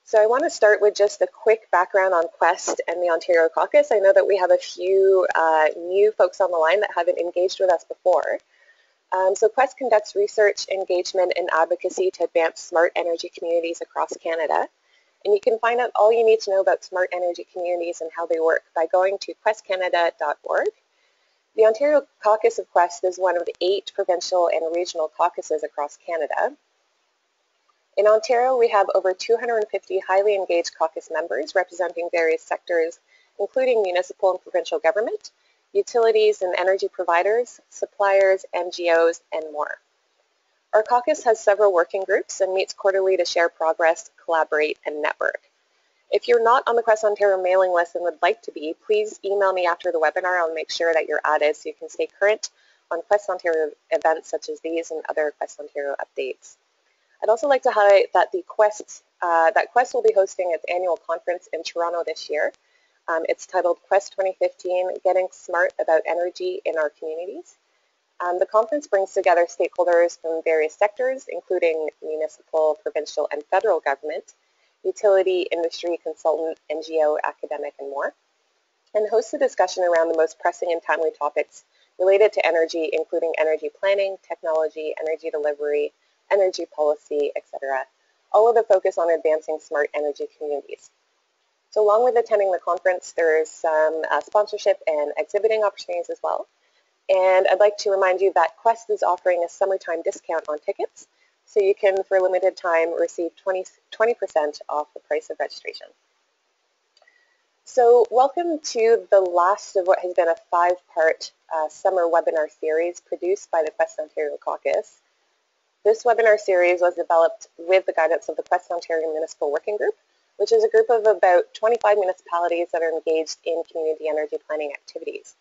So I want to start with just a quick background on Quest and the Ontario Caucus. I know that we have a few new folks on the line that haven't engaged with us before. So Quest conducts research, engagement, and advocacy to advance smart energy communities across Canada. And you can find out all you need to know about smart energy communities and how they work by going to questcanada.org. The Ontario Caucus of Quest is one of the 8 provincial and regional caucuses across Canada. In Ontario, we have over 250 highly engaged caucus members representing various sectors, including municipal and provincial government, utilities and energy providers, suppliers, NGOs, and more. Our caucus has several working groups and meets quarterly to share progress, collaborate, and network. If you're not on the Quest Ontario mailing list and would like to be, please email me after the webinar. I'll make sure that you're added so you can stay current on Quest Ontario events such as these and other Quest Ontario updates. I'd also like to highlight that Quest will be hosting its annual conference in Toronto this year. It's titled Quest 2015, Getting Smart About Energy in Our Communities. The conference brings together stakeholders from various sectors, including municipal, provincial, and federal government, utility, industry, consultant, NGO, academic, and more, and hosts a discussion around the most pressing and timely topics related to energy, including energy planning, technology, energy delivery, energy policy, etc., all with a focus on advancing smart energy communities. So along with attending the conference, there's some sponsorship and exhibiting opportunities as well. And I'd like to remind you that Quest is offering a summertime discount on tickets, so you can, for a limited time, receive 20% off the price of registration. So welcome to the last of what has been a 5-part summer webinar series produced by the Quest Ontario Caucus. This webinar series was developed with the guidance of the Quest Ontario Municipal Working Group, which is a group of about 25 municipalities that are engaged in community energy planning activities.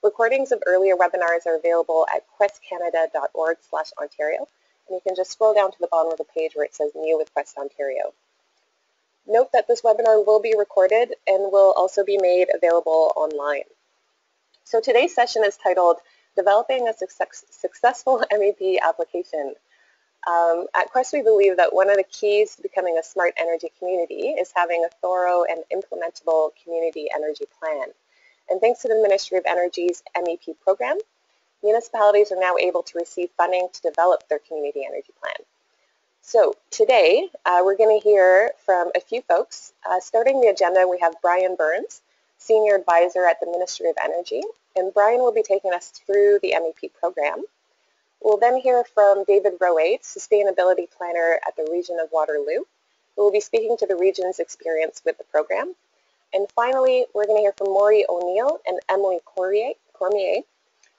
Recordings of earlier webinars are available at questcanada.org/Ontario, and you can just scroll down to the bottom of the page where it says New with Quest Ontario. Note that this webinar will be recorded and will also be made available online. So today's session is titled Developing a Successful MEP Application. At Quest, we believe that one of the keys to becoming a smart energy community is having a thorough and implementable community energy plan. And thanks to the Ministry of Energy's MEP program, municipalities are now able to receive funding to develop their community energy plan. So today, we're going to hear from a few folks. Starting the agenda, we have Brian Burns, Senior Advisor at the Ministry of Energy, and Brian will be taking us through the MEP program. We'll then hear from David Roade, Sustainability Planner at the Region of Waterloo, who will be speaking to the region's experience with the program. And finally, we're going to hear from Maury O'Neill and Emily Cormier,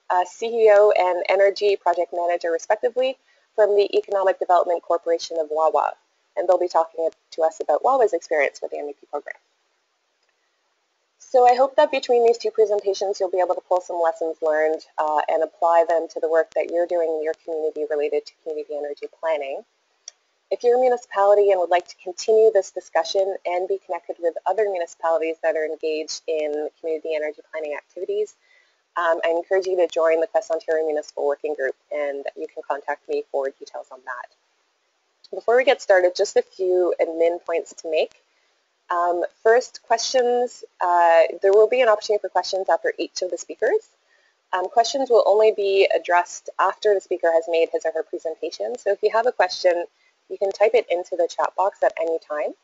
CEO and Energy Project Manager, respectively, from the Economic Development Corporation of Wawa. And they'll be talking to us about Wawa's experience with the MEP program. So I hope that between these two presentations, you'll be able to pull some lessons learned and apply them to the work that you're doing in your community related to community energy planning. If you're a municipality and would like to continue this discussion and be connected with other municipalities that are engaged in community energy planning activities, I encourage you to join the Quest Ontario Municipal Working Group, and you can contact me for details on that. Before we get started, just a few admin points to make. First, questions. There will be an opportunity for questions after each of the speakers. Questions will only be addressed after the speaker has made his or her presentation. So if you have a question, you can type it into the chat box at any time,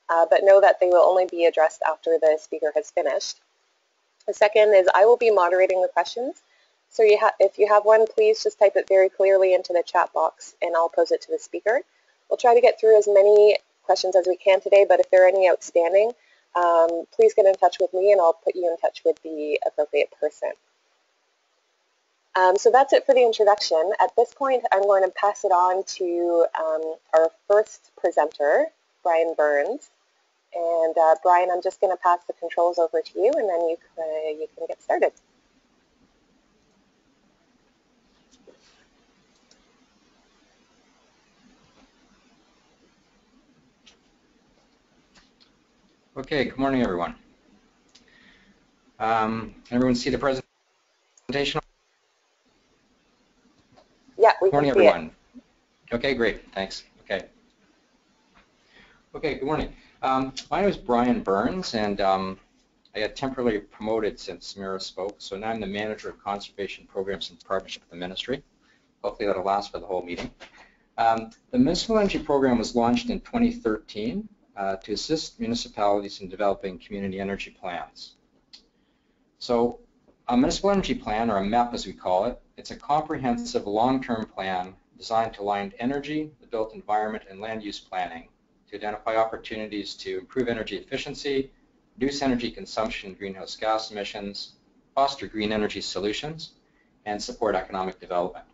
but know that they will only be addressed after the speaker has finished. The second is I will be moderating the questions. So if you have one, please just type it very clearly into the chat box and I'll pose it to the speaker. We'll try to get through as many questions as we can today, but if there are any outstanding, please get in touch with me and I'll put you in touch with the appropriate person. So that's it for the introduction. At this point, I'm going to pass it on to our first presenter, Brian Burns. And Brian, I'm just going to pass the controls over to you, and then you can get started. Okay, good morning, everyone. Can everyone see the presentation? Yeah, we can see it. Good morning, everyone. Okay, great, thanks. Okay, good morning. My name is Brian Burns, and I got temporarily promoted since Mira spoke, so now I'm the Manager of Conservation Programs in partnership with the Ministry. Hopefully that'll last for the whole meeting. The Municipal Energy Program was launched in 2013 to assist municipalities in developing community energy plans. So a Municipal Energy Plan, or a MEP as we call it, it's a comprehensive long-term plan designed to align energy, the built environment, and land use planning to identify opportunities to improve energy efficiency, reduce energy consumption and greenhouse gas emissions, foster green energy solutions, and support economic development.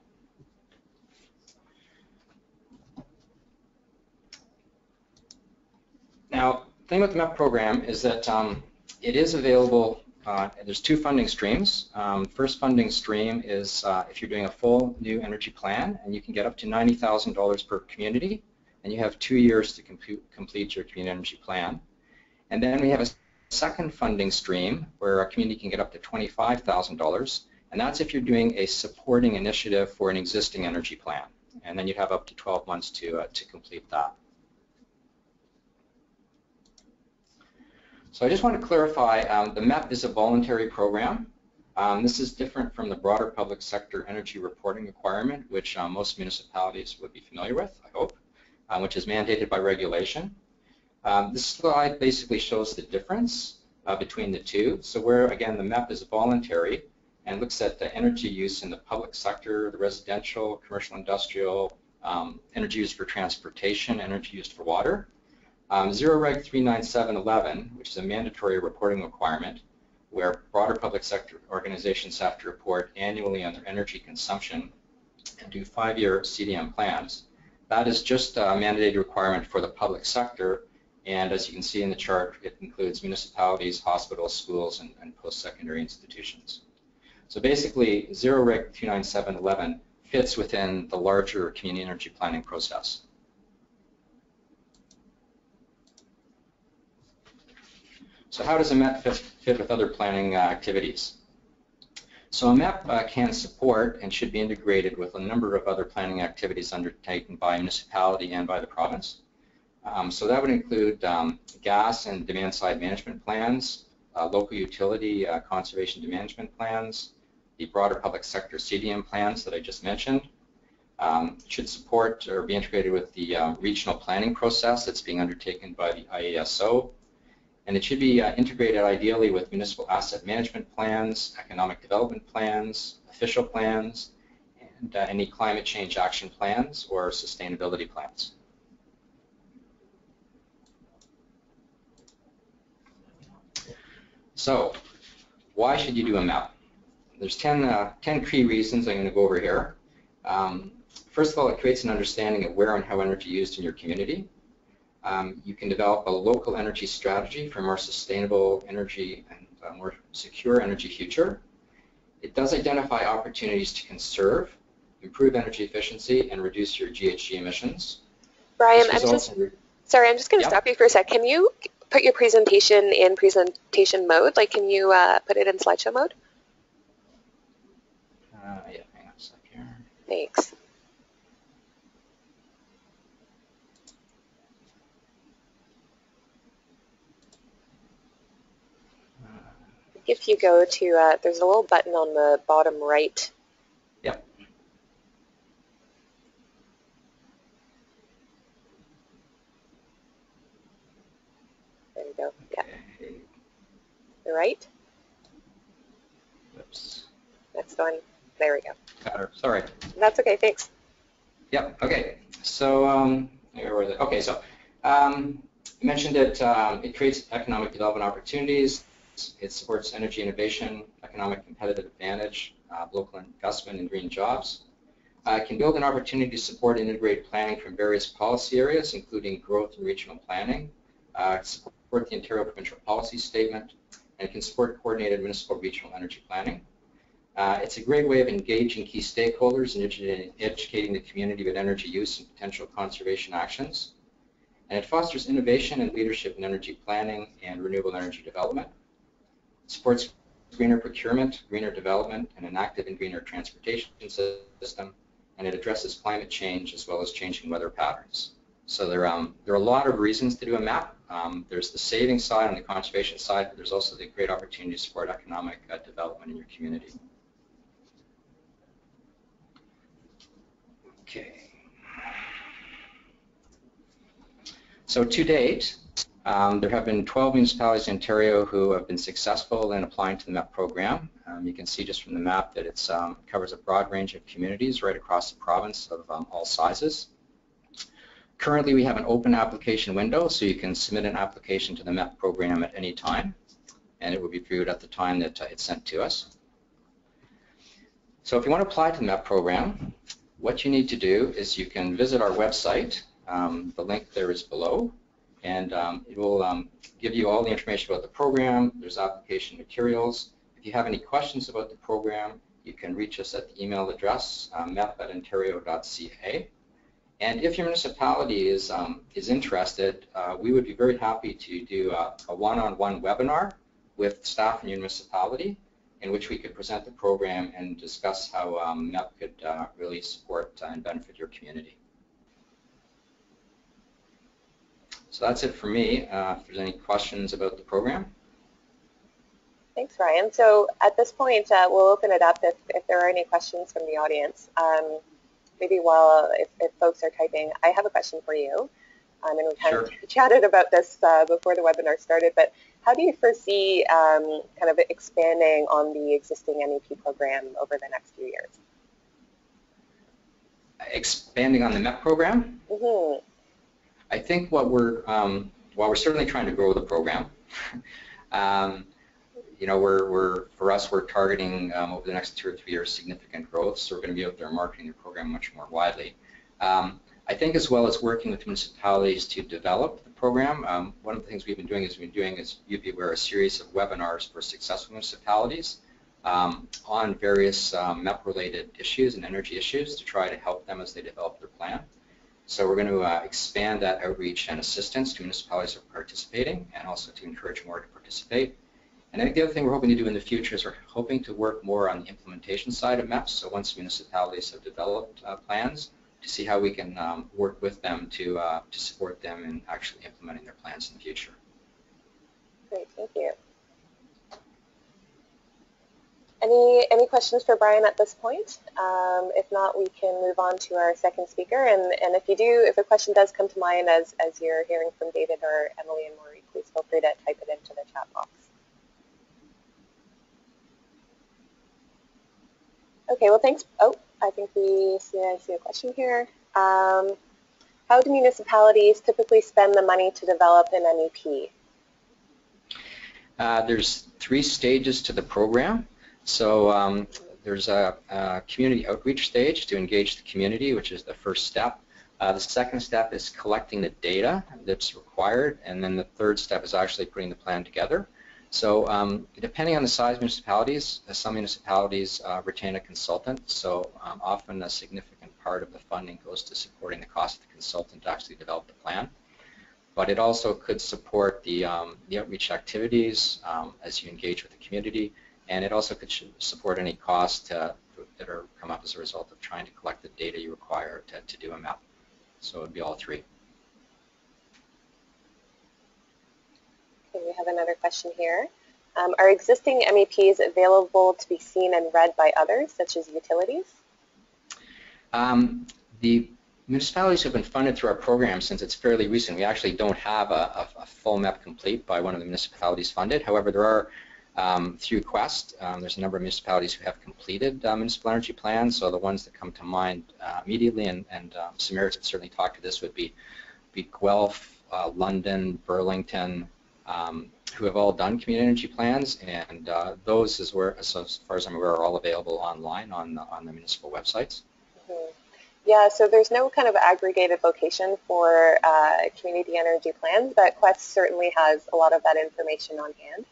Now, the thing with the MEP program is that it is available. There's two funding streams. First funding stream is if you're doing a full new energy plan, and you can get up to $90,000 per community, and you have 2 years to complete your community energy plan. And then we have a second funding stream where a community can get up to $25,000, and that's if you're doing a supporting initiative for an existing energy plan. And then you'd have up to 12 months to complete that. So I just want to clarify, the MEP is a voluntary program. This is different from the broader public sector energy reporting requirement, which most municipalities would be familiar with, I hope, which is mandated by regulation. This slide basically shows the difference between the two. So where, again, the MEP is voluntary and looks at the energy use in the public sector, the residential, commercial, industrial, energy used for transportation, energy used for water. Zero Reg 39711, which is a mandatory reporting requirement where broader public sector organizations have to report annually on their energy consumption and do 5-year CDM plans. That is just a mandated requirement for the public sector, and as you can see in the chart, it includes municipalities, hospitals, schools, and post-secondary institutions. So basically, Zero Reg 39711 fits within the larger community energy planning process. So how does a MEP fit with other planning activities? So a MEP can support and should be integrated with a number of other planning activities undertaken by a municipality and by the province. So that would include gas and demand side management plans, local utility conservation management plans, the broader public sector CDM plans that I just mentioned. Should support or be integrated with the regional planning process that's being undertaken by the IASO. And it should be integrated ideally with municipal asset management plans, economic development plans, official plans, and any climate change action plans or sustainability plans. So, why should you do a MEP? There's 10 key reasons I'm going to go over here. First of all, it creates an understanding of where and how energy is used in your community. You can develop a local energy strategy for more sustainable energy and a more secure energy future. It does identify opportunities to conserve, improve energy efficiency, and reduce your GHG emissions. Brian, I'm just going to stop you for a sec. Can you put your presentation in presentation mode? Like, can you put it in slideshow mode? Yeah, hang on a sec here. Thanks. If you go to, there's a little button on the bottom right. Yep. There you go. Yeah. The right? Oops. That's the one. There we go. Got her. Sorry. That's okay. Thanks. Yep. Okay. So, okay. So, I mentioned that it creates economic development opportunities. It supports energy innovation, economic competitive advantage, local investment in green jobs. It can build an opportunity to support and integrate planning from various policy areas, including growth and regional planning, support the Ontario Provincial Policy Statement, and it can support coordinated municipal regional energy planning. It's a great way of engaging key stakeholders and educating the community about energy use and potential conservation actions. And it fosters innovation and leadership in energy planning and renewable energy development. Supports greener procurement, greener development, and an active and greener transportation system, and it addresses climate change as well as changing weather patterns. So there are a lot of reasons to do a MEP. There's the saving side and the conservation side, but there's also the great opportunity to support economic development in your community. Okay. So to date, there have been 12 municipalities in Ontario who have been successful in applying to the MEP program. You can see just from the map that it covers a broad range of communities right across the province of all sizes. Currently, we have an open application window, so you can submit an application to the MEP program at any time, and it will be viewed at the time that it's sent to us. So if you want to apply to the MEP program, what you need to do is you can visit our website. The link there is below, and it will give you all the information about the program. There's application materials. If you have any questions about the program, you can reach us at the email address, mep@ontario.ca. And if your municipality is interested, we would be very happy to do a one-on-one webinar with staff in your municipality in which we could present the program and discuss how MEP could really support and benefit your community. So that's it for me. If there's any questions about the program. Thanks, Ryan. So at this point, we'll open it up if there are any questions from the audience. Maybe if folks are typing, I have a question for you. And we kind of chatted about this before the webinar started, but how do you foresee kind of expanding on the existing MEP program over the next few years? Expanding on the MEP program? Mm-hmm. I think while we're certainly trying to grow the program, you know, for us, we're targeting over the next 2 or 3 years significant growth, so we're going to be out there marketing the program much more widely. I think as well as working with municipalities to develop the program, one of the things we've been doing is you'd be aware, a series of webinars for successful municipalities on various MEP-related issues and energy issues to try to help them as they develop their plan. So we're going to expand that outreach and assistance to municipalities that are participating, and also to encourage more to participate. And I think the other thing we're hoping to do in the future is we're hoping to work more on the implementation side of MEPs. So once municipalities have developed plans, to see how we can work with them to support them in actually implementing their plans in the future. Great, thank you. Any questions for Brian at this point? If not, we can move on to our second speaker. And if a question does come to mind as you're hearing from David or Emily and Maureen, please feel free to type it into the chat box. Okay, well, thanks. Oh, I think I see a question here. How do municipalities typically spend the money to develop an MEP? There's 3 stages to the program. So there's a community outreach stage to engage the community, which is the first step. The second step is collecting the data that's required, and then the third step is actually putting the plan together. So depending on the size of municipalities, some municipalities retain a consultant, so often a significant part of the funding goes to supporting the cost of the consultant to actually develop the plan. But it also could support the outreach activities as you engage with the community, and it also could support any costs that come up as a result of trying to collect the data you require to do a MEP. So it would be all 3. Okay, we have another question here. Are existing MEPs available to be seen and read by others, such as utilities? The municipalities have been funded through our program since it's fairly recent. We actually don't have a full MEP complete by one of the municipalities funded. However, there are, through Quest, there's a number of municipalities who have completed municipal energy plans. So the ones that come to mind immediately, and Samira's have certainly talked to this, would be Guelph, London, Burlington, who have all done community energy plans, and those, as far as I'm aware, are all available online on the municipal websites. Mm-hmm. Yeah, so there's no kind of aggregated location for community energy plans, but Quest certainly has a lot of that information on hand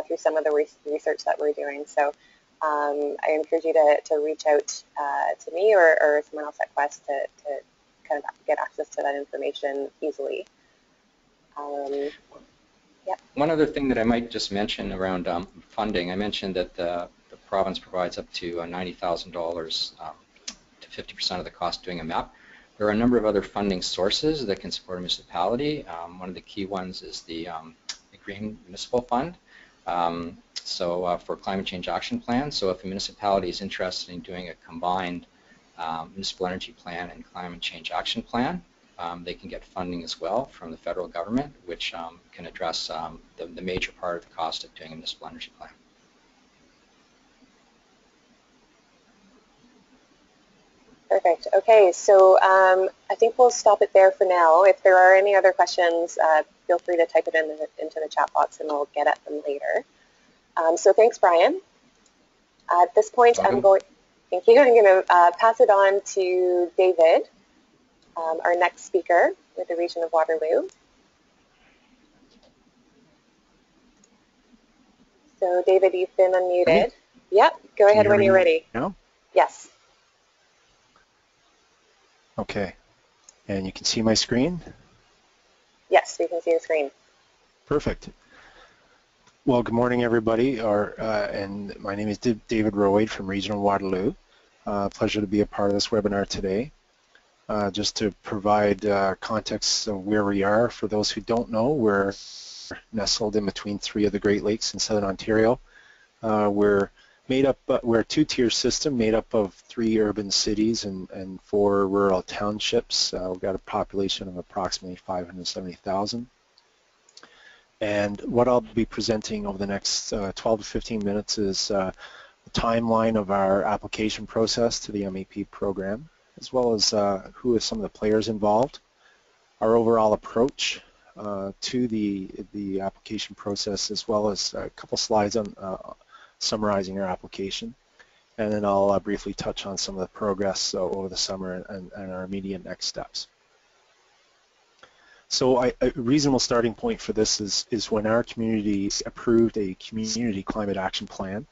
through some of the research that we're doing. So I encourage you to reach out to me or someone else at Quest to kind of get access to that information easily. Yeah. One other thing that I might just mention around funding, I mentioned that the province provides up to $90,000 to 50% of the cost doing a MEP. There are a number of other funding sources that can support a municipality. One of the key ones is the Green Municipal Fund. For climate change action plans. So if a municipality is interested in doing a combined municipal energy plan and climate change action plan, they can get funding as well from the federal government, which can address the major part of the cost of doing a municipal energy plan. Perfect. Okay, so I think we'll stop it there for now. If there are any other questions, feel free to type it into the chat box and we'll get at them later. So thanks, Brian. At this point, thank you. I'm going to pass it on to David, our next speaker with the region of Waterloo. So David, you've been unmuted. Yep, go ahead when you're ready. Now? Yes. Okay, and you can see my screen? Yes, we can see the screen. Perfect. Well, good morning, everybody. And my name is David Roade from Regional Waterloo. Pleasure to be a part of this webinar today. Just to provide context of where we are, for those who don't know, we're nestled in between 3 of the Great Lakes in Southern Ontario. We're a two-tier system made up of 3 urban cities and 4 rural townships. We've got a population of approximately 570,000. And what I'll be presenting over the next 12 to 15 minutes is the timeline of our application process to the MEP program, as well as who are some of the players involved, our overall approach to the application process, as well as a couple slides on summarizing our application. And then I'll briefly touch on some of the progress over the summer and our immediate next steps. So a reasonable starting point for this is when our community approved a community climate action plan.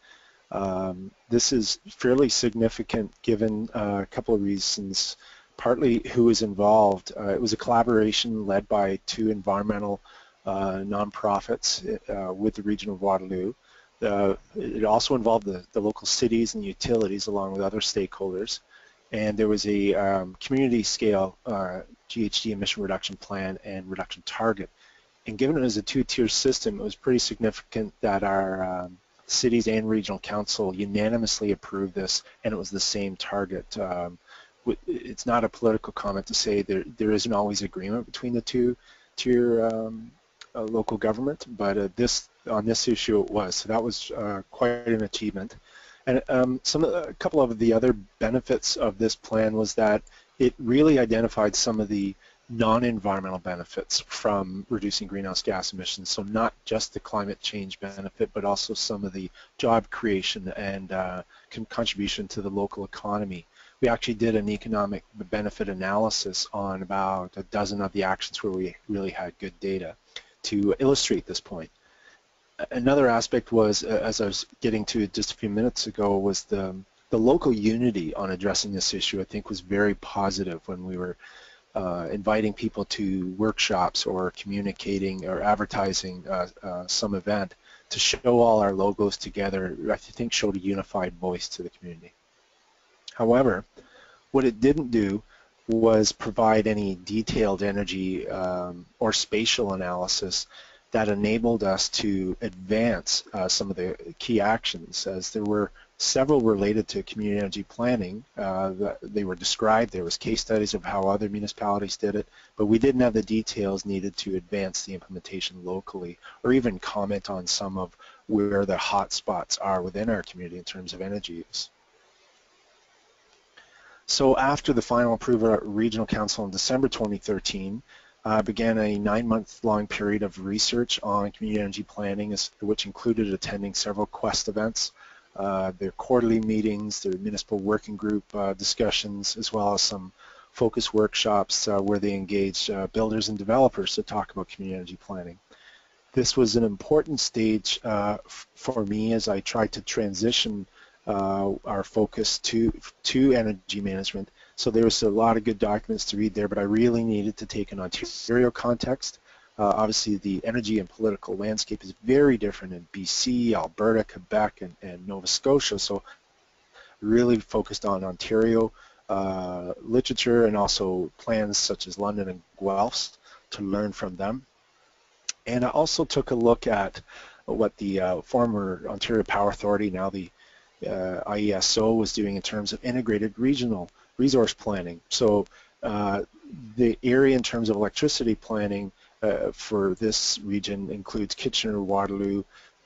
This is fairly significant given a couple of reasons. Partly who is involved. It was a collaboration led by 2 environmental nonprofits with the region of Waterloo. It also involved the local cities and utilities along with other stakeholders. And there was a community scale GHG emission reduction plan and reduction target. And given it as a 2-tier system, it was pretty significant that our cities and regional council unanimously approved this, and it was the same target. It's not a political comment to say there isn't always agreement between the 2-tier local government, but on this issue it was. So that was quite an achievement. And a couple of the other benefits of this plan was that it really identified some of the non-environmental benefits from reducing greenhouse gas emissions. So not just the climate change benefit, but also some of the job creation and contribution to the local economy. We actually did an economic benefit analysis on about a dozen of the actions where we really had good data to illustrate this point. Another aspect was, as I was getting to just a few minutes ago, was the local unity on addressing this issue. I think was very positive when we were inviting people to workshops or communicating or advertising some event to show all our logos together. I think showed a unified voice to the community. However, what it didn't do was provide any detailed energy or spatial analysis that enabled us to advance some of the key actions, as there were several related to community energy planning. They were described. There was case studies of how other municipalities did it, but we didn't have the details needed to advance the implementation locally or even comment on some of where the hot spots are within our community in terms of energy use. So after the final approval at Regional Council in December 2013, began a 9-month-long period of research on community energy planning, which included attending several Quest events, their quarterly meetings, their municipal working group discussions, as well as some focus workshops where they engaged builders and developers to talk about community energy planning. This was an important stage for me as I tried to transition our focus to energy management. So there was a lot of good documents to read there, but I really needed to take an Ontario context. Obviously, the energy and political landscape is very different in BC, Alberta, Quebec, and Nova Scotia. So really focused on Ontario literature and also plans such as London and Guelph's to learn from them. And I also took a look at what the former Ontario Power Authority, now the IESO, was doing in terms of integrated regional resource planning. So the area in terms of electricity planning for this region includes Kitchener, Waterloo,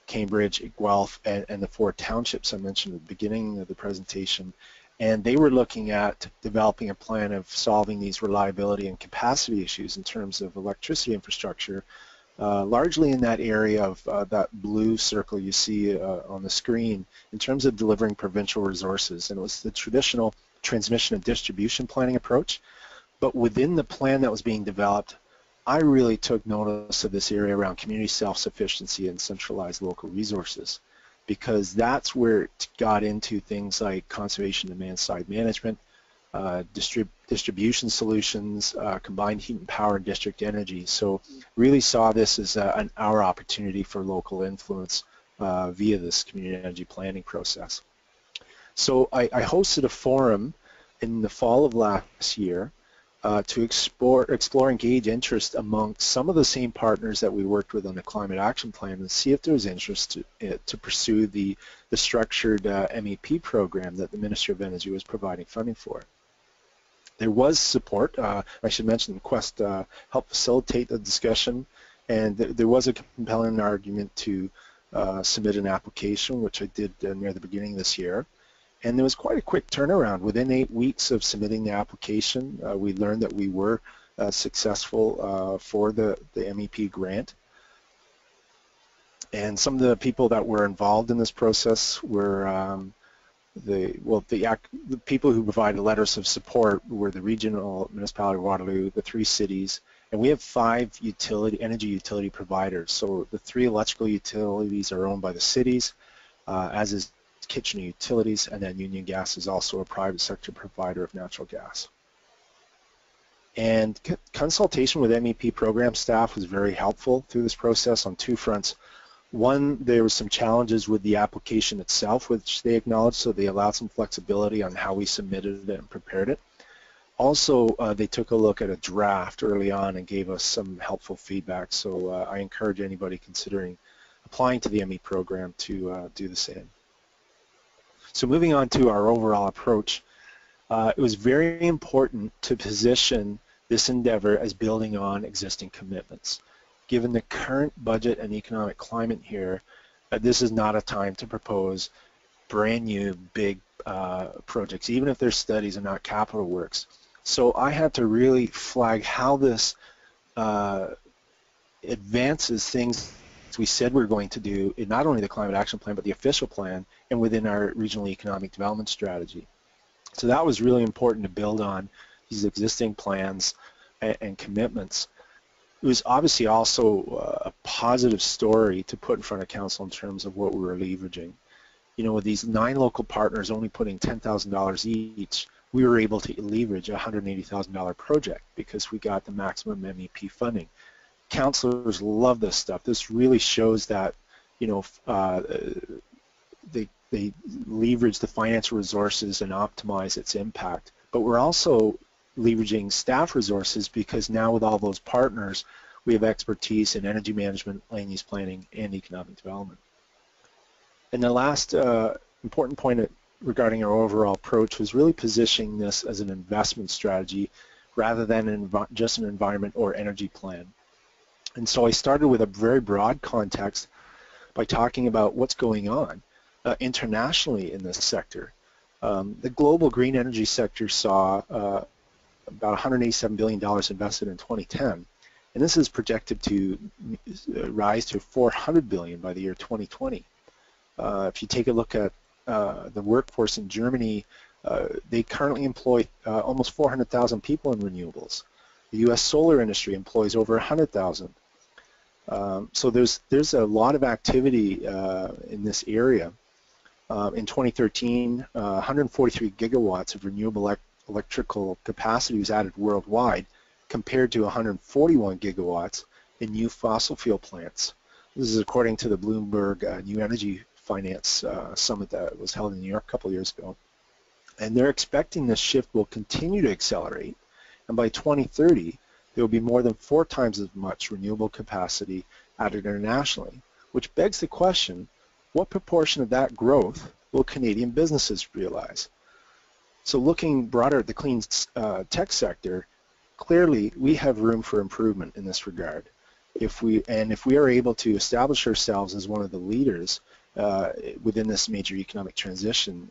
Cambridge, Guelph, and the 4 townships I mentioned at the beginning of the presentation. And they were looking at developing a plan of solving these reliability and capacity issues in terms of electricity infrastructure, largely in that area of that blue circle you see on the screen in terms of delivering provincial resources. And it was the traditional transmission and distribution planning approach. But within the plan that was being developed, I really took notice of this area around community self-sufficiency and centralized local resources, because that's where it got into things like conservation demand-side management, distribution solutions, combined heat and power, and district energy. So really saw this as our opportunity for local influence via this community energy planning process. So I hosted a forum in the fall of last year to explore and gauge interest among some of the same partners that we worked with on the climate action plan and see if there was interest to pursue the structured MEP program that the Ministry of Energy was providing funding for. There was support. I should mention Quest helped facilitate the discussion, and there was a compelling argument to submit an application, which I did near the beginning of this year. And there was quite a quick turnaround. Within 8 weeks of submitting the application, we learned that we were successful for the MEP grant. And some of the people that were involved in this process were the people who provided letters of support were the regional municipality of Waterloo, the 3 cities, and we have 5 energy utility providers. So the 3 electrical utilities are owned by the cities, as is Kitchener Utilities, and then Union Gas is also a private sector provider of natural gas. And consultation with MEP program staff was very helpful through this process on 2 fronts. One, there were some challenges with the application itself, which they acknowledged, so they allowed some flexibility on how we submitted it and prepared it. Also, they took a look at a draft early on and gave us some helpful feedback, so I encourage anybody considering applying to the MEP program to do the same. So moving on to our overall approach, it was very important to position this endeavor as building on existing commitments. Given the current budget and economic climate here, this is not a time to propose brand new big projects, even if they're studies and not capital works. So I had to really flag how this advances things we said we're going to do in not only the climate action plan but the official plan and within our regional economic development strategy. So that was really important to build on these existing plans and commitments. It was obviously also a positive story to put in front of council in terms of what we were leveraging. You know, with these 9 local partners only putting $10,000 each, we were able to leverage a $180,000 project because we got the maximum MEP funding. Councillors love this stuff. This really shows that, you know, they leverage the financial resources and optimize its impact. But we're also leveraging staff resources because now with all those partners, we have expertise in energy management, land use planning, and economic development. And the last important point regarding our overall approach was really positioning this as an investment strategy rather than just an environment or energy plan. And so I started with a very broad context by talking about what's going on internationally in this sector. The global green energy sector saw about $187 billion invested in 2010, and this is projected to rise to $400 billion by the year 2020. If you take a look at the workforce in Germany, they currently employ almost 400,000 people in renewables. The U.S. solar industry employs over 100,000. So there's a lot of activity in this area. In 2013, 143 gigawatts of renewable electrical capacity was added worldwide, compared to 141 gigawatts in new fossil fuel plants. This is according to the Bloomberg New Energy Finance Summit that was held in New York a couple years ago. And they're expecting this shift will continue to accelerate, and by 2030 there will be more than 4 times as much renewable capacity added internationally, which begs the question, what proportion of that growth will Canadian businesses realize? So looking broader at the clean tech sector, clearly we have room for improvement in this regard. If we are able to establish ourselves as one of the leaders within this major economic transition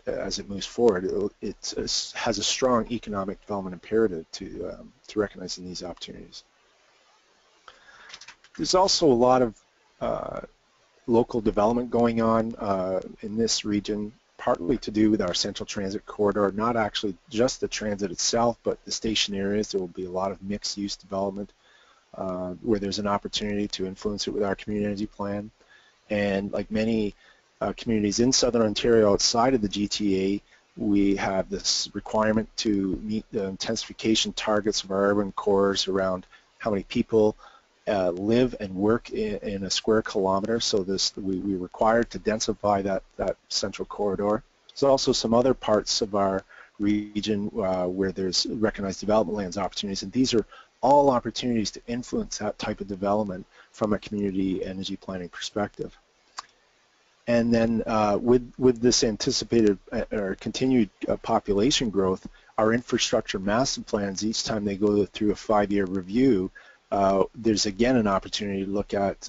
as it moves forward, it has a strong economic development imperative to recognizing these opportunities. There's also a lot of local development going on in this region, partly to do with our central transit corridor, not actually just the transit itself, but the station areas. There will be a lot of mixed-use development where there's an opportunity to influence it with our community energy plan. And like many communities in Southern Ontario outside of the GTA, we have this requirement to meet the intensification targets of our urban cores around how many people live and work in a square kilometer. So we're required to densify that central corridor. There's also some other parts of our region where there's recognized development lands opportunities, and these are all opportunities to influence that type of development from a community energy planning perspective. And then with this anticipated or continued population growth, our infrastructure master plans, each time they go through a 5-year review, there's again an opportunity to look at,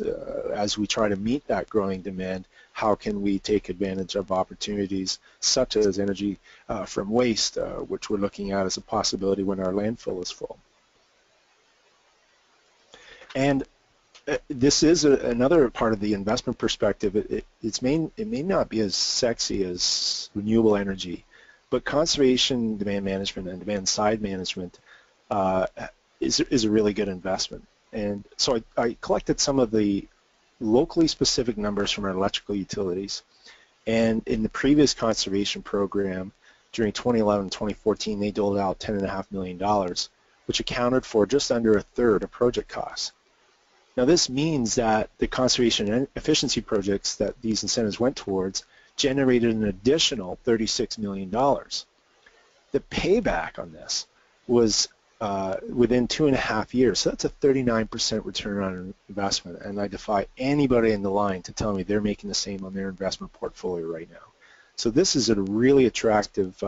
as we try to meet that growing demand, how can we take advantage of opportunities such as energy from waste, which we're looking at as a possibility when our landfill is full. And this is another part of the investment perspective. It may not be as sexy as renewable energy, but conservation, demand management, and demand side management is a really good investment. And so I collected some of the locally specific numbers from our electrical utilities. And in the previous conservation program, during 2011-2014, they doled out $10.5 million, which accounted for just under 1/3 of project costs. Now this means that the conservation and efficiency projects that these incentives went towards generated an additional $36 million. The payback on this was within 2.5 years, so that's a 39% return on investment, and I defy anybody in the line to tell me they're making the same on their investment portfolio right now. So this is a really attractive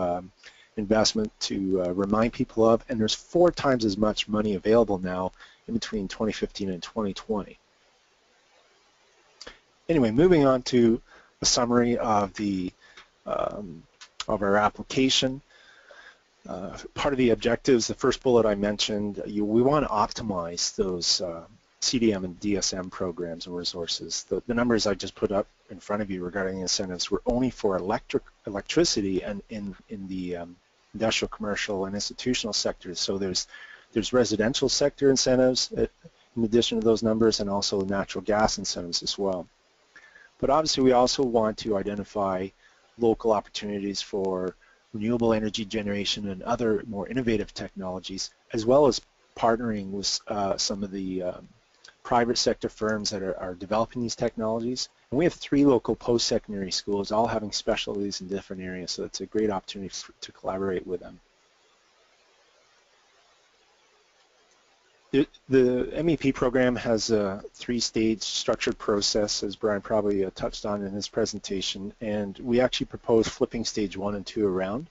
investment to remind people of, and there's 4 times as much money available now in between 2015 and 2020. Anyway, moving on to a summary of our application. Part of the objectives, the first bullet I mentioned, we want to optimize those CDM and DSM programs and resources. The numbers I just put up in front of you regarding the incentives were only for electricity and in the industrial, commercial, and institutional sectors. So there's residential sector incentives in addition to those numbers, and also natural gas incentives as well. But obviously we also want to identify local opportunities for renewable energy generation and other more innovative technologies, as well as partnering with some of the private sector firms that are developing these technologies. And we have 3 local post-secondary schools, all having specialties in different areas, so it's a great opportunity to collaborate with them. The MEP program has a 3-stage structured process, as Brian probably touched on in his presentation, and we actually proposed flipping stage 1 and 2 around,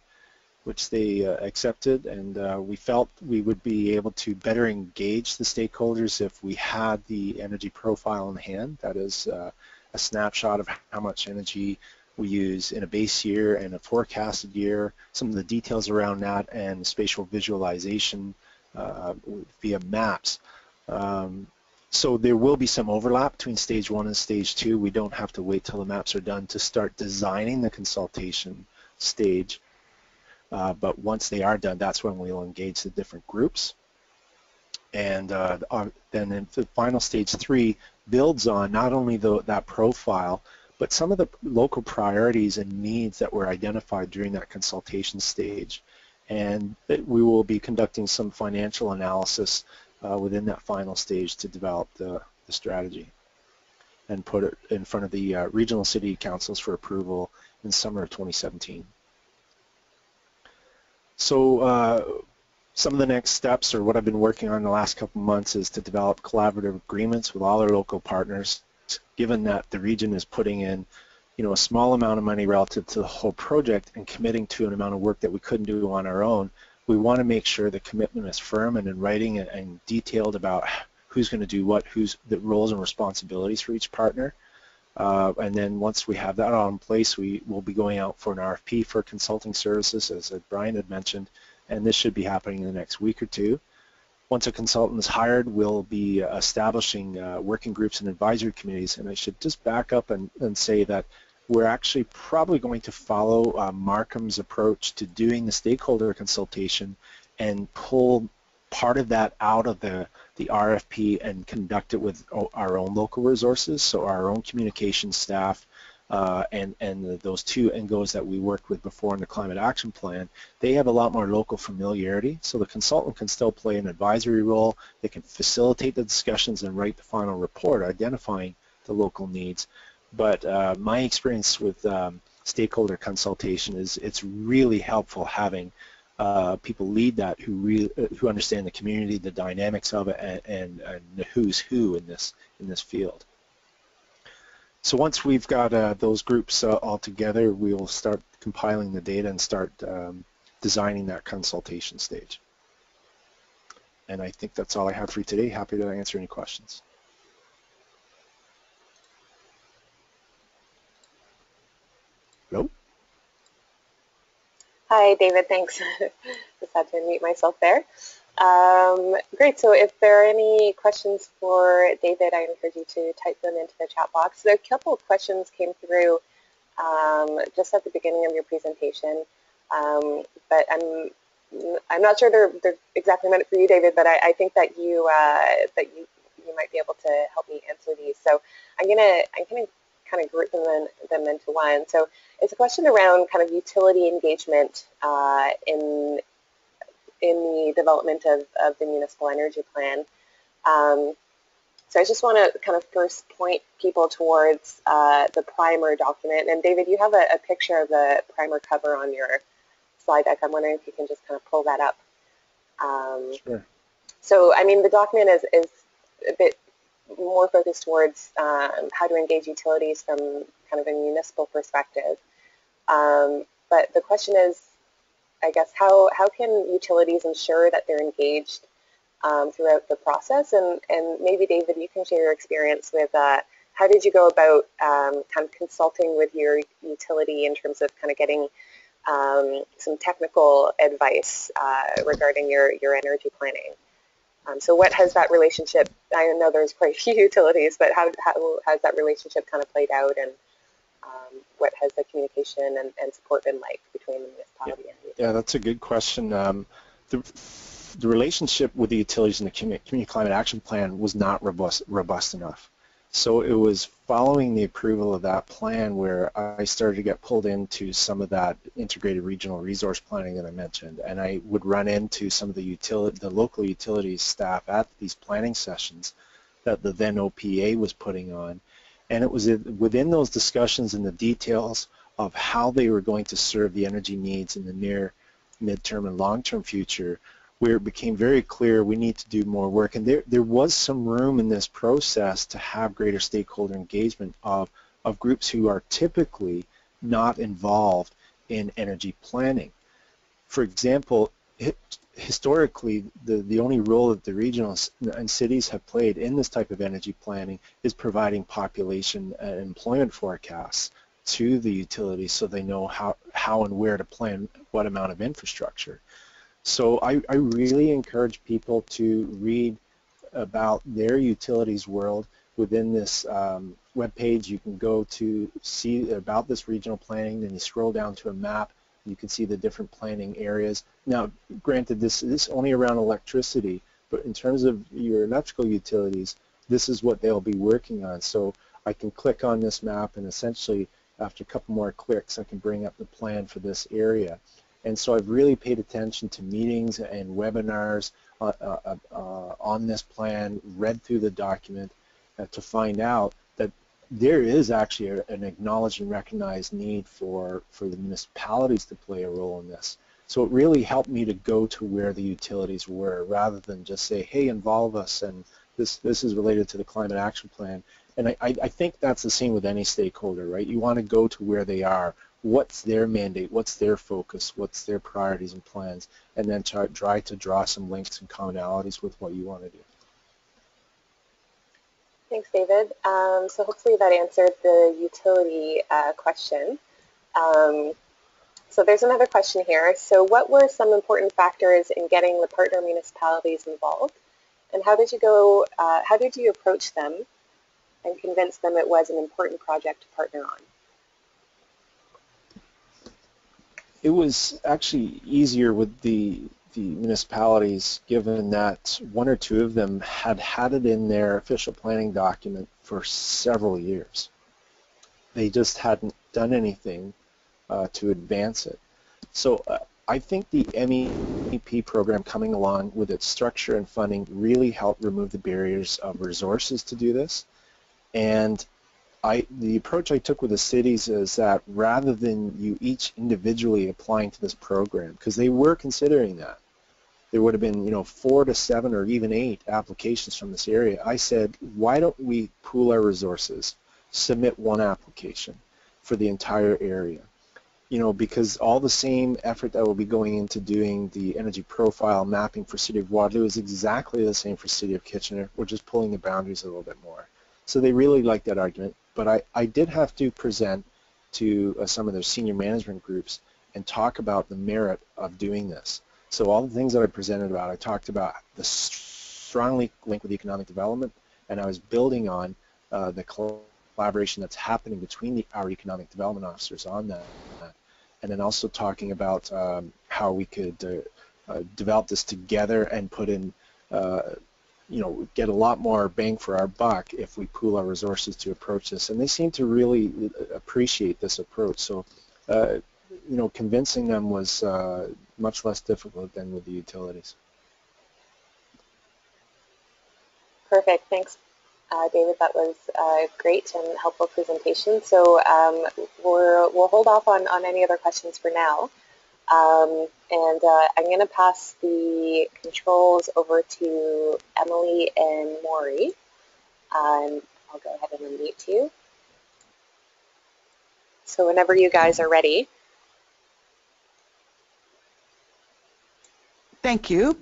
which they accepted, and we felt we would be able to better engage the stakeholders if we had the energy profile in hand. That is a snapshot of how much energy we use in a base year and a forecasted year, some of the details around that, and spatial visualization via maps. So there will be some overlap between stage 1 and stage 2. We don't have to wait till the maps are done to start designing the consultation stage, but once they are done, that's when we'll engage the different groups. And then in the final stage 3 builds on not only that profile, but some of the local priorities and needs that were identified during that consultation stage. And we will be conducting some financial analysis within that final stage to develop the strategy and put it in front of the regional city councils for approval in summer of 2017. So some of the next steps, or what I've been working on the last couple of months, is to develop collaborative agreements with all our local partners. Given that the region is putting in, a small amount of money relative to the whole project and committing to an amount of work that we couldn't do on our own, we want to make sure the commitment is firm and in writing and detailed about who's going to do what, who's the roles and responsibilities for each partner. And then once we have that all in place, we will be going out for an RFP for consulting services, as Brian had mentioned, and this should be happening in the next week or two. Once a consultant is hired, we'll be establishing working groups and advisory committees, and I should just back up and say that we're actually probably going to follow Markham's approach to doing the stakeholder consultation and pull part of that out of the RFP and conduct it with our own local resources, so our own communication staff and those two NGOs that we worked with before in the Climate Action Plan. They have a lot more local familiarity, so the consultant can still play an advisory role. They can facilitate the discussions and write the final report identifying the local needs. But my experience with stakeholder consultation is it's really helpful having people lead that who understand the community, the dynamics of it, and the who's who in this field. So once we've got those groups all together, we will start compiling the data and start designing that consultation stage. And I think that's all I have for you today. Happy to answer any questions. Hello? Hi, David. Thanks. Just had to unmute myself there. Great. So if there are any questions for David, I encourage you to type them into the chat box. There are a couple of questions came through just at the beginning of your presentation, but I'm not sure they're exactly meant for you, David. But I think that you might be able to help me answer these. So I'm gonna kind of group them into one. So it's a question around kind of utility engagement in the development of the municipal energy plan. So I just want to kind of first point people towards the primer document. And David, you have a picture of the primer cover on your slide deck. I'm wondering if you can just kind of pull that up. Sure. So, I mean, the document is a bit more focused towards how to engage utilities from kind of a municipal perspective. But the question is, I guess, how can utilities ensure that they're engaged throughout the process? And maybe, David, you can share your experience with how did you go about kind of consulting with your utility in terms of kind of getting some technical advice regarding your energy planning? So what has that relationship, I know there's quite a few utilities, but how has that relationship kind of played out, and what has the communication and support been like between the municipality and the utility? Yeah, that's a good question. The relationship with the utilities in the Community Climate Action Plan was not robust enough. So it was following the approval of that plan where I started to get pulled into some of that integrated regional resource planning that I mentioned, and I would run into some of the local utilities staff at these planning sessions that the then OPA was putting on, and it was within those discussions and the details of how they were going to serve the energy needs in the near, midterm, and long-term future where it became very clear we need to do more work. And there was some room in this process to have greater stakeholder engagement of groups who are typically not involved in energy planning. For example, historically, the only role that the regionals and cities have played in this type of energy planning is providing population and employment forecasts to the utilities so they know how and where to plan what amount of infrastructure. So I really encourage people to read about their utilities world within this webpage. You can go to see about this regional planning, then you scroll down to a map, you can see the different planning areas. Now, granted, this is only around electricity, but in terms of your electrical utilities, this is what they'll be working on. So I can click on this map, and essentially, after a couple more clicks, I can bring up the plan for this area. And so I've really paid attention to meetings and webinars on this plan, read through the document to find out that there is actually an acknowledged and recognized need for the municipalities to play a role in this. So it really helped me to go to where the utilities were rather than just say, hey, involve us, and this is related to the climate action plan. And I think that's the same with any stakeholder, right? You want to go to where they are. What's their mandate? What's their focus? What's their priorities and plans? And then try to draw some links and commonalities with what you want to do. Thanks, David. So hopefully that answered the utility question. So there's another question here. So what were some important factors in getting the partner municipalities involved? And how did you approach them and convince them it was an important project to partner on? It was actually easier with the municipalities, given that one or two of them had it in their official planning document for several years. They just hadn't done anything to advance it. So I think the MEP program coming along with its structure and funding really helped remove the barriers of resources to do this. And the approach I took with the cities is that rather than you each individually applying to this program, because they were considering that, there would have been 4 to 7 or even 8 applications from this area. I said, why don't we pool our resources, submit one application for the entire area? Because all the same effort that will be going into doing the energy profile mapping for City of Waterloo is exactly the same for City of Kitchener. We're just pulling the boundaries a little bit more. So they really liked that argument. But I did have to present to some of their senior management groups and talk about the merit of doing this. So all the things that I presented about, I talked about the strongly linked with economic development, and I was building on the collaboration that's happening between our economic development officers on that. And then also talking about how we could develop this together and put in, get a lot more bang for our buck if we pool our resources to approach this. And they seem to really appreciate this approach. So, convincing them was much less difficult than with the utilities. Perfect. Thanks, David. That was a great and helpful presentation. So we'll hold off on any other questions for now. And I'm going to pass the controls over to Emily and Maury. I'll go ahead and unmute you. So whenever you guys are ready. Thank you.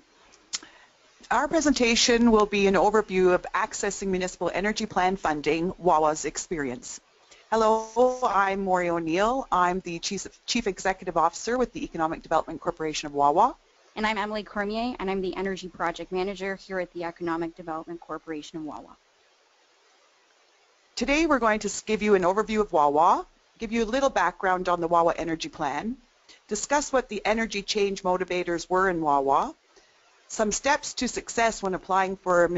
Our presentation will be an overview of accessing municipal energy plan funding, Wawa's experience. Hello, I'm Maury O'Neill. I'm the Chief Executive Officer with the Economic Development Corporation of Wawa. And I'm Emily Cormier, and I'm the Energy Project Manager here at the Economic Development Corporation of Wawa. Today we're going to give you an overview of Wawa, give you a little background on the Wawa Energy Plan, discuss what the energy change motivators were in Wawa, some steps to success when applying for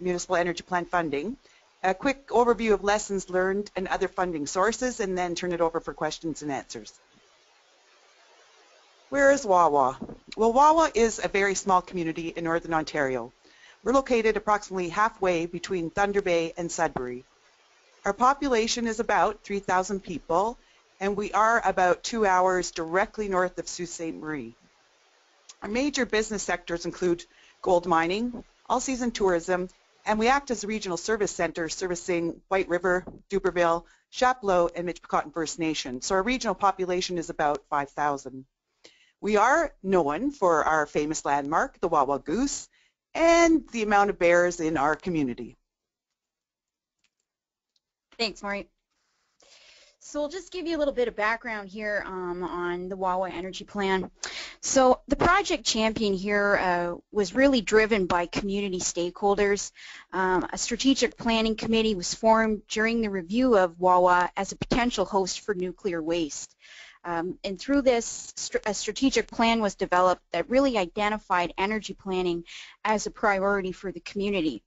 municipal energy plan funding, a quick overview of lessons learned and other funding sources, and then turn it over for questions and answers. Where is Wawa? Well, Wawa is a very small community in Northern Ontario. We're located approximately halfway between Thunder Bay and Sudbury. Our population is about 3,000 people, and we are about 2 hours directly north of Sault Ste. Marie. Our major business sectors include gold mining, all-season tourism, and we act as a regional service center servicing White River, Duberville, Chapleau, and Michipicoten First Nation. So our regional population is about 5,000. We are known for our famous landmark, the Wawa Goose, and the amount of bears in our community. Thanks, Maury. So we'll just give you a little bit of background here on the Wawa Energy Plan. So the project champion here was really driven by community stakeholders. A strategic planning committee was formed during the review of Wawa as a potential host for nuclear waste. And through this, a strategic plan was developed that really identified energy planning as a priority for the community.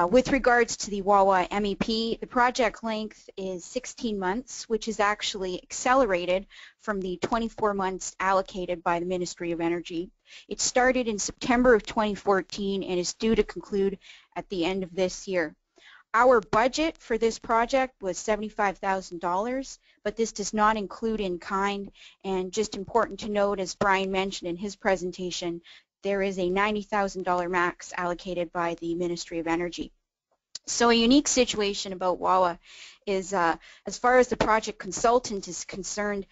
With regards to the Wawa MEP, the project length is 16 months, which is actually accelerated from the 24 months allocated by the Ministry of Energy. It started in September of 2014 and is due to conclude at the end of this year. Our budget for this project was $75,000, but this does not include in-kind, and just important to note, as Brian mentioned in his presentation, there is a $90,000 max allocated by the Ministry of Energy. So a unique situation about Wawa is, as far as the project consultant is concerned,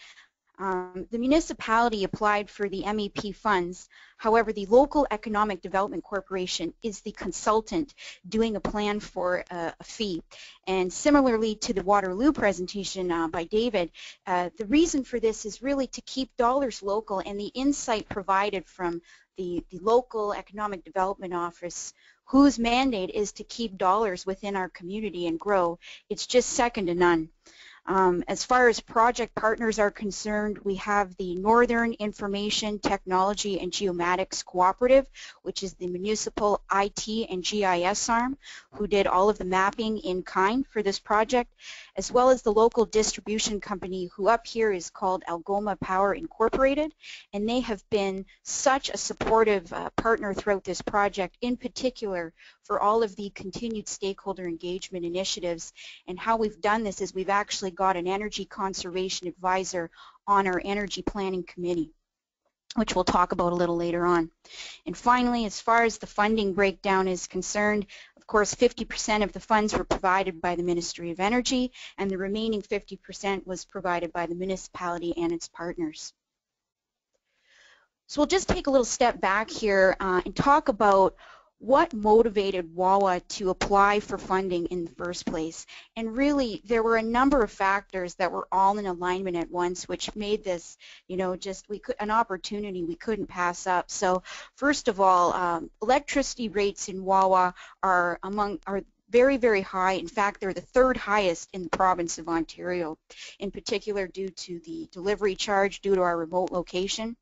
the municipality applied for the MEP funds. However, the local economic development corporation is the consultant doing a plan for a fee. And similarly to the Waterloo presentation by David, the reason for this is really to keep dollars local, and the insight provided from the local economic development office, whose mandate is to keep dollars within our community and grow. It's just second to none. As far as project partners are concerned, we have the Northern Information Technology and Geomatics Cooperative, which is the municipal IT and GIS arm, who did all of the mapping in kind for this project, as well as the local distribution company, who up here is called Algoma Power Incorporated, and they have been such a supportive partner throughout this project, in particular for all of the continued stakeholder engagement initiatives. And how we've done this is we've actually got an energy conservation advisor on our energy planning committee, which we'll talk about a little later on. And finally, as far as the funding breakdown is concerned, of course 50% of the funds were provided by the Ministry of Energy, and the remaining 50% was provided by the municipality and its partners. So we'll just take a little step back here and talk about what motivated Wawa to apply for funding in the first place. And really, there were a number of factors that were all in alignment at once, which made this, just an opportunity we couldn't pass up. So first of all, electricity rates in Wawa are very, very high. In fact, they're the third highest in the province of Ontario, in particular due to the delivery charge due to our remote location.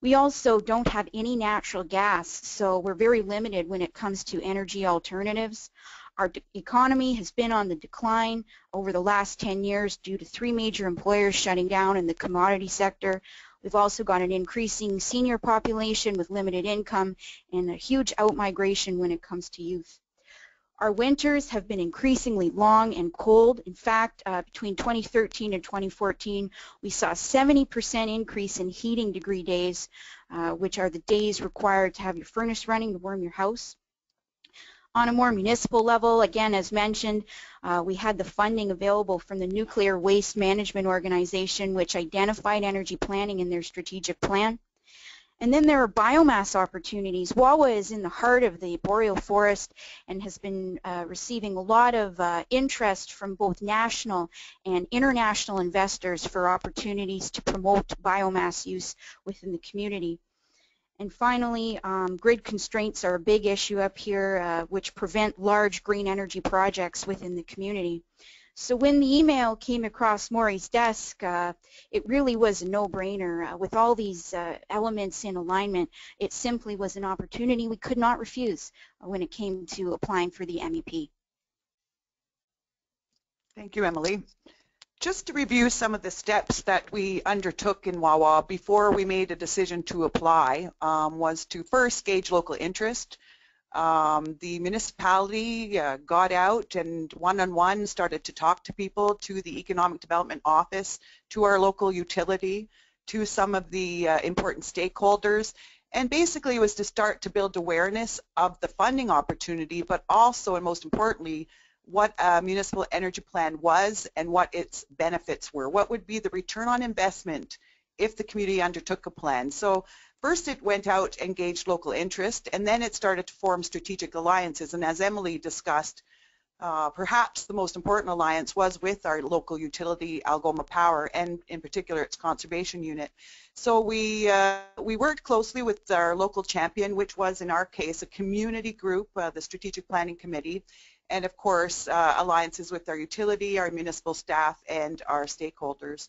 We also don't have any natural gas, so we're very limited when it comes to energy alternatives. Our economy has been on the decline over the last 10 years due to 3 major employers shutting down in the commodity sector. We've also got an increasing senior population with limited income and a huge outmigration when it comes to youth. Our winters have been increasingly long and cold. In fact, between 2013 and 2014, we saw a 70% increase in heating degree days, which are the days required to have your furnace running to warm your house. On a more municipal level, again, as mentioned, we had the funding available from the Nuclear Waste Management Organization, which identified energy planning in their strategic plan. And then there are biomass opportunities. Wawa is in the heart of the boreal forest and has been receiving a lot of interest from both national and international investors for opportunities to promote biomass use within the community. And finally, grid constraints are a big issue up here, which prevent large green energy projects within the community. So when the email came across Maury's desk, it really was a no-brainer. With all these elements in alignment, it simply was an opportunity we could not refuse when it came to applying for the MEP. Thank you, Emily. Just to review some of the steps that we undertook in Wawa before we made a decision to apply was to first gauge local interest. The municipality got out and one-on-one started to talk to people, to the Economic Development Office, to our local utility, to some of the important stakeholders, and basically it was to start to build awareness of the funding opportunity, but also, and most importantly, what a municipal energy plan was and what its benefits were. What would be the return on investment if the community undertook a plan? So first it went out and engaged local interest, and then it started to form strategic alliances. And as Emily discussed, perhaps the most important alliance was with our local utility, Algoma Power, and in particular its conservation unit. So we worked closely with our local champion, which was in our case a community group, the Strategic Planning Committee, and of course alliances with our utility, our municipal staff, and our stakeholders.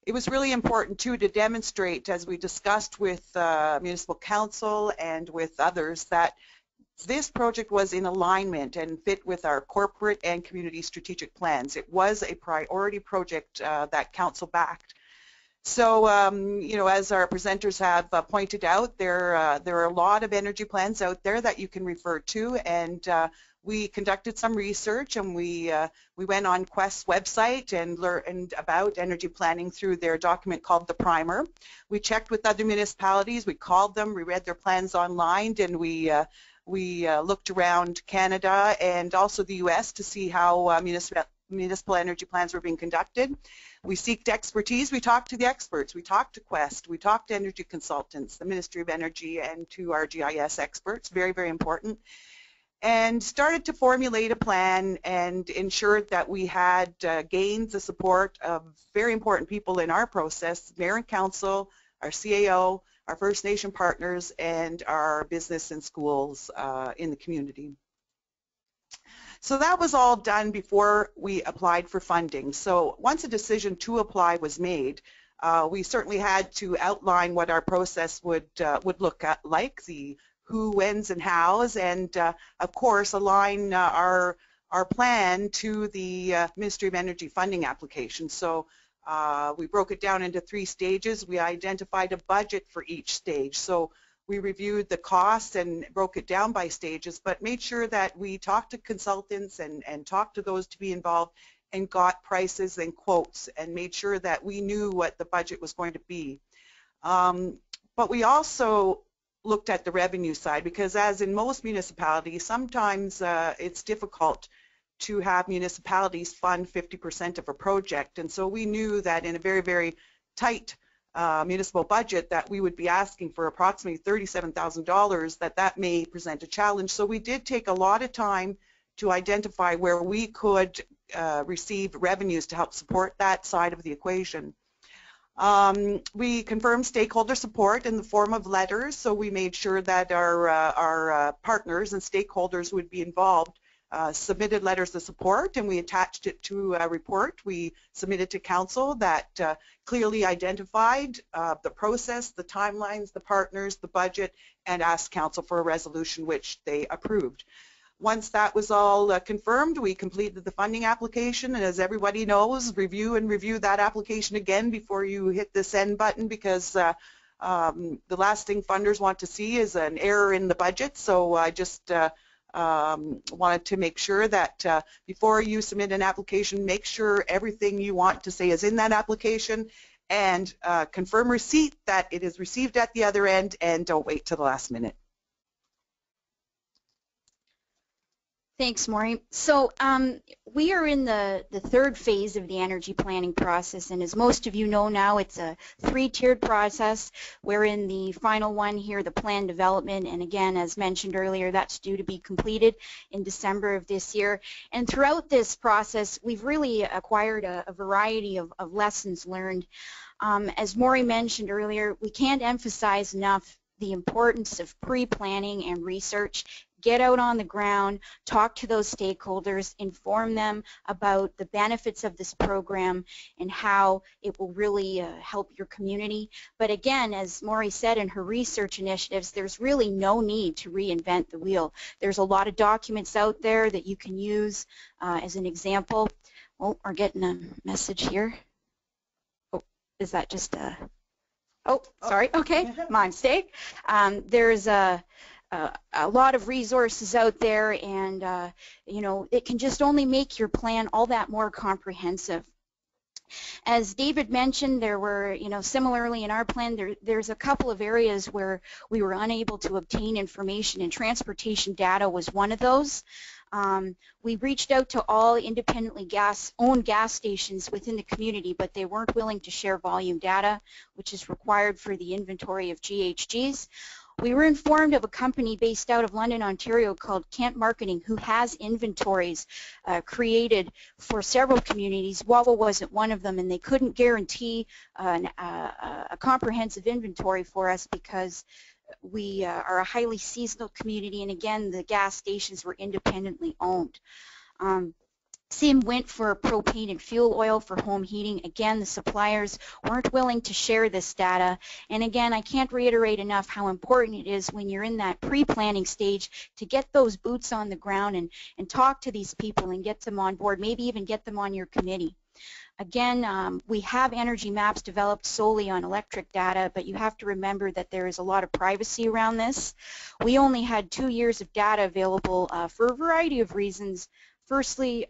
It was really important too to demonstrate, as we discussed with municipal council and with others, that this project was in alignment and fit with our corporate and community strategic plans. It was a priority project that council backed. So, you know, as our presenters have pointed out, there are a lot of energy plans out there that you can refer to, and we conducted some research, and we went on Quest's website and learned about energy planning through their document called the Primer. We checked with other municipalities, we called them, we read their plans online, and we looked around Canada and also the U.S. to see how municipal energy plans were being conducted. We seeked expertise. We talked to the experts. We talked to Quest. We talked to energy consultants, the Ministry of Energy, and to our GIS experts, very, very important, and started to formulate a plan and ensured that we had gained the support of very important people in our process, Mayor and Council, our CAO, our First Nation partners, and our business and schools in the community. So that was all done before we applied for funding. So once a decision to apply was made, we certainly had to outline what our process would look like, the who, whens, and hows, and of course align our plan to the Ministry of Energy funding application. So we broke it down into 3 stages. We identified a budget for each stage. So we reviewed the costs and broke it down by stages, but made sure that we talked to consultants and talked to those to be involved and got prices and quotes and made sure that we knew what the budget was going to be. But we also looked at the revenue side, because as in most municipalities, sometimes it's difficult to have municipalities fund 50% of a project, and so we knew that in a very, very tight municipal budget that we would be asking for approximately $37,000, that may present a challenge. So we did take a lot of time to identify where we could receive revenues to help support that side of the equation. We confirmed stakeholder support in the form of letters, so we made sure that our partners and stakeholders would be involved. Submitted letters of support, and we attached it to a report we submitted to Council that clearly identified the process, the timelines, the partners, the budget, and asked Council for a resolution which they approved. Once that was all confirmed, we completed the funding application, and as everybody knows, review that application again before you hit the send button, because the last thing funders want to see is an error in the budget. So I just wanted to make sure that before you submit an application, make sure everything you want to say is in that application, and confirm receipt that it is received at the other end, and don't wait till the last minute. Thanks, Maureen. So we are in the 3rd phase of the energy planning process, and as most of you know now, it's a 3-tiered process. We're in the final one here, the plan development, and again, as mentioned earlier, that's due to be completed in December of this year. And throughout this process, we've really acquired a variety of lessons learned. As Maureen mentioned earlier, we can't emphasize enough the importance of pre-planning and research. Get out on the ground, talk to those stakeholders, inform them about the benefits of this program and how it will really help your community. But again, as Maury said in her research initiatives, there's really no need to reinvent the wheel. There's a lot of documents out there that you can use as an example. Oh, we're getting a message here. Oh, is that just a... Oh, sorry. Okay, my mistake. There's a lot of resources out there, and you know, it can just only make your plan all that more comprehensive. As David mentioned, there were, you know, similarly in our plan, there's a couple of areas where we were unable to obtain information, and transportation data was one of those. We reached out to all independently owned gas stations within the community, but they weren't willing to share volume data, which is required for the inventory of GHGs. We were informed of a company based out of London, Ontario called Kent Marketing, who has inventories created for several communities. Wawa wasn't one of them, and they couldn't guarantee a comprehensive inventory for us because we are a highly seasonal community, and again, the gas stations were independently owned. Same went for propane and fuel oil for home heating. Again, the suppliers weren't willing to share this data. And again, I can't reiterate enough how important it is when you're in that pre-planning stage to get those boots on the ground and talk to these people and get them on board, maybe even get them on your committee. Again, we have energy maps developed solely on electric data, but you have to remember that there is a lot of privacy around this. We only had 2 years of data available for a variety of reasons. Firstly,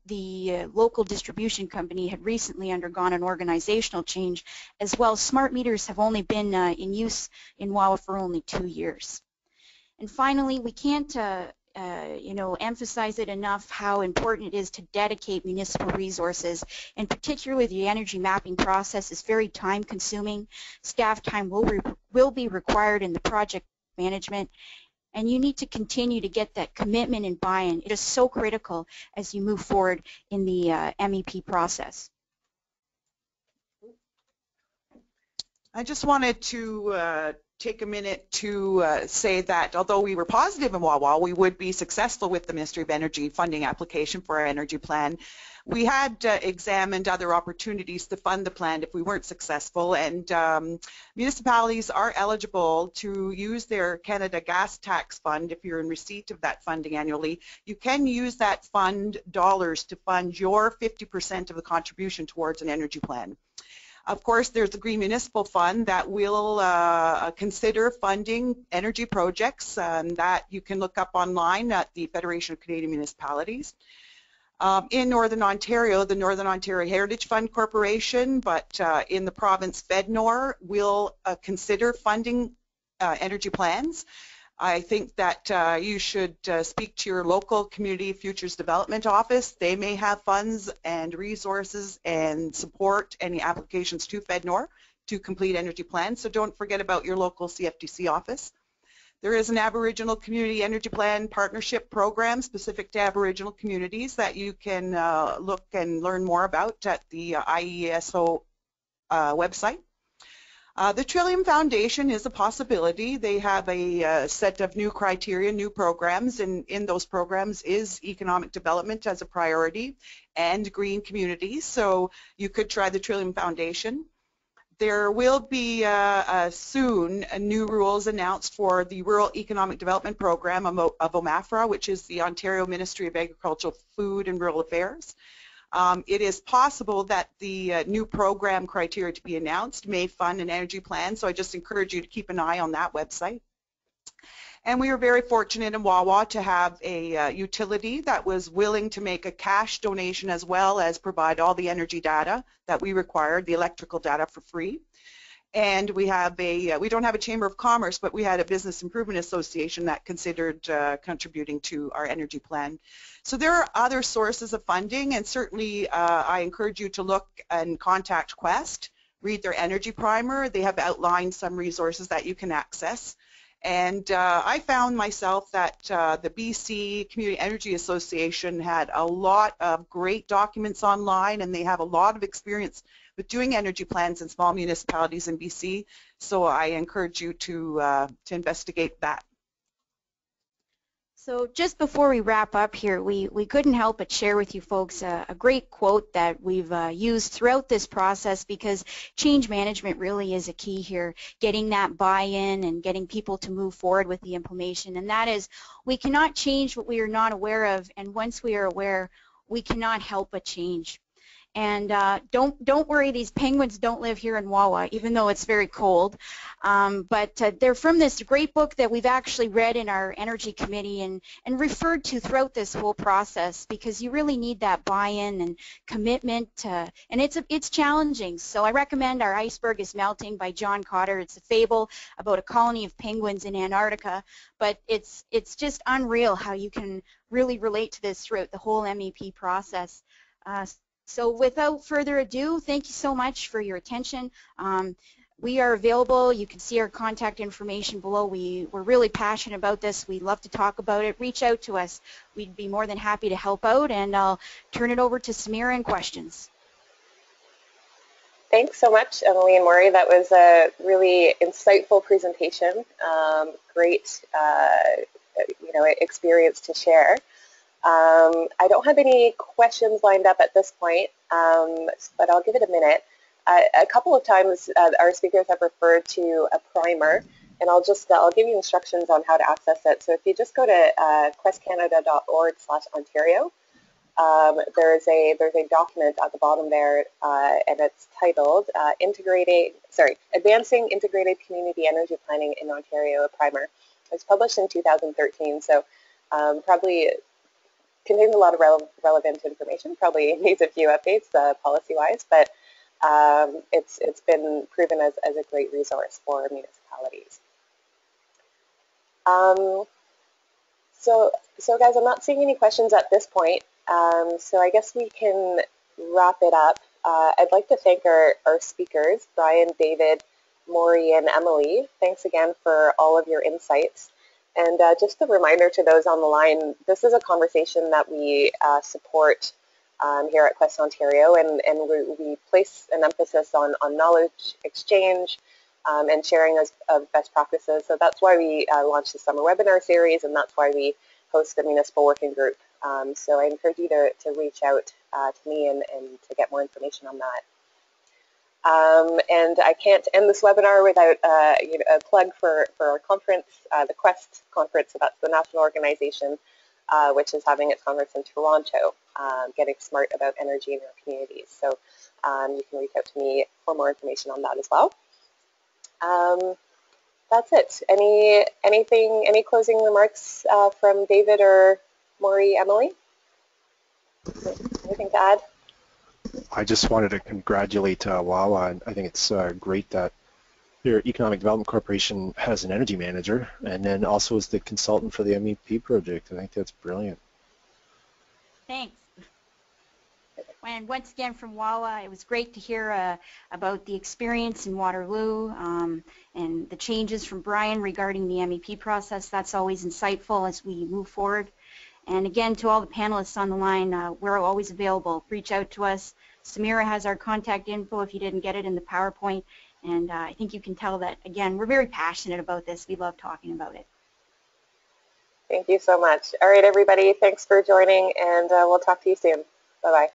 the local distribution company had recently undergone an organizational change, as well. Smart meters have only been in use in Wawa for only 2 years. And finally, we can't emphasize it enough how important it is to dedicate municipal resources, and particularly the energy mapping process is very time consuming. Staff time will be required in the project management, and you need to continue to get that commitment and buy-in. It is so critical as you move forward in the MEP process. I just wanted to take a minute to say that although we were positive in Wawa, we would be successful with the Ministry of Energy funding application for our energy plan. We had examined other opportunities to fund the plan if we weren't successful, and municipalities are eligible to use their Canada Gas Tax Fund if you're in receipt of that funding annually. You can use that fund dollars to fund your 50% of the contribution towards an energy plan. Of course, there's the Green Municipal Fund that will consider funding energy projects that you can look up online at the Federation of Canadian Municipalities. In Northern Ontario, the Northern Ontario Heritage Fund Corporation, but in the province FedNor will consider funding energy plans. I think that you should speak to your local Community Futures Development Office. They may have funds and resources and support any applications to FedNor to complete energy plans, so don't forget about your local CFTC office. There is an Aboriginal Community Energy Plan Partnership Program specific to Aboriginal communities that you can look and learn more about at the IESO website. The Trillium Foundation is a possibility. They have a set of new criteria, new programs, and in those programs is economic development as a priority and green communities, so you could try the Trillium Foundation. There will be soon new rules announced for the Rural Economic Development Program of OMAFRA, which is the Ontario Ministry of Agricultural, Food and Rural Affairs. It is possible that the new program criteria to be announced may fund an energy plan, so I just encourage you to keep an eye on that website. And we were very fortunate in Wawa to have a utility that was willing to make a cash donation as well as provide all the energy data that we required, the electrical data, for free. And we have we don't have a Chamber of Commerce, but we had a Business Improvement Association that considered contributing to our energy plan. So there are other sources of funding, and certainly I encourage you to look and contact Quest, read their energy primer. They have outlined some resources that you can access. And I found myself that the BC Community Energy Association had a lot of great documents online, and they have a lot of experience with doing energy plans in small municipalities in BC, so I encourage you to investigate that. So just before we wrap up here, we couldn't help but share with you folks a great quote that we've used throughout this process, because change management really is a key here, getting that buy-in and getting people to move forward with the implementation, and that is, we cannot change what we are not aware of, and once we are aware, we cannot help but change. And don't worry, these penguins don't live here in Wawa, even though it's very cold. But they're from this great book that we've actually read in our Energy Committee and referred to throughout this whole process, because you really need that buy-in and commitment, and it's challenging. So I recommend Our Iceberg is Melting by John Cotter. It's a fable about a colony of penguins in Antarctica, but it's just unreal how you can really relate to this throughout the whole MEP process. So without further ado, thank you so much for your attention. We are available. You can see our contact information below. We're really passionate about this. We love to talk about it. Reach out to us. We'd be more than happy to help out, and I'll turn it over to Samira and questions. Thanks so much, Emily and Maury. That was a really insightful presentation. Great experience to share. I don't have any questions lined up at this point, but I'll give it a minute. A couple of times our speakers have referred to a primer, and I'll give you instructions on how to access it. So if you just go to questcanada.org/Ontario, there's a document at the bottom there, and it's titled Advancing Integrated Community Energy Planning in Ontario, a primer. It was published in 2013, so probably contains a lot of relevant information, probably needs a few updates policy-wise, but it's been proven as a great resource for municipalities. So guys, I'm not seeing any questions at this point, so I guess we can wrap it up. I'd like to thank our speakers, Brian, David, Maury, and Emily. Thanks again for all of your insights. And just a reminder to those on the line, this is a conversation that we support here at Quest Ontario, and we place an emphasis on knowledge exchange and sharing of best practices. So that's why we launched the summer webinar series, and that's why we host the municipal working group. So I encourage you to reach out to me and to get more information on that. And I can't end this webinar without a plug for our conference, the Quest conference. So that's the national organization which is having its conference in Toronto, Getting Smart About Energy in Your Communities. So you can reach out to me for more information on that as well. That's it. Any closing remarks from David or Maury, Emily? Anything to add? I just wanted to congratulate Wawa, and I think it's great that their Economic Development Corporation has an energy manager and then also is the consultant for the MEP project. I think that's brilliant. Thanks. And once again from Wawa, it was great to hear about the experience in Waterloo and the changes from Brian regarding the MEP process. That's always insightful as we move forward. And again, to all the panelists on the line, we're always available. Reach out to us. Samira has our contact info if you didn't get it in the PowerPoint. And I think you can tell that, again, we're very passionate about this. We love talking about it. Thank you so much. All right, everybody, thanks for joining, and we'll talk to you soon. Bye-bye.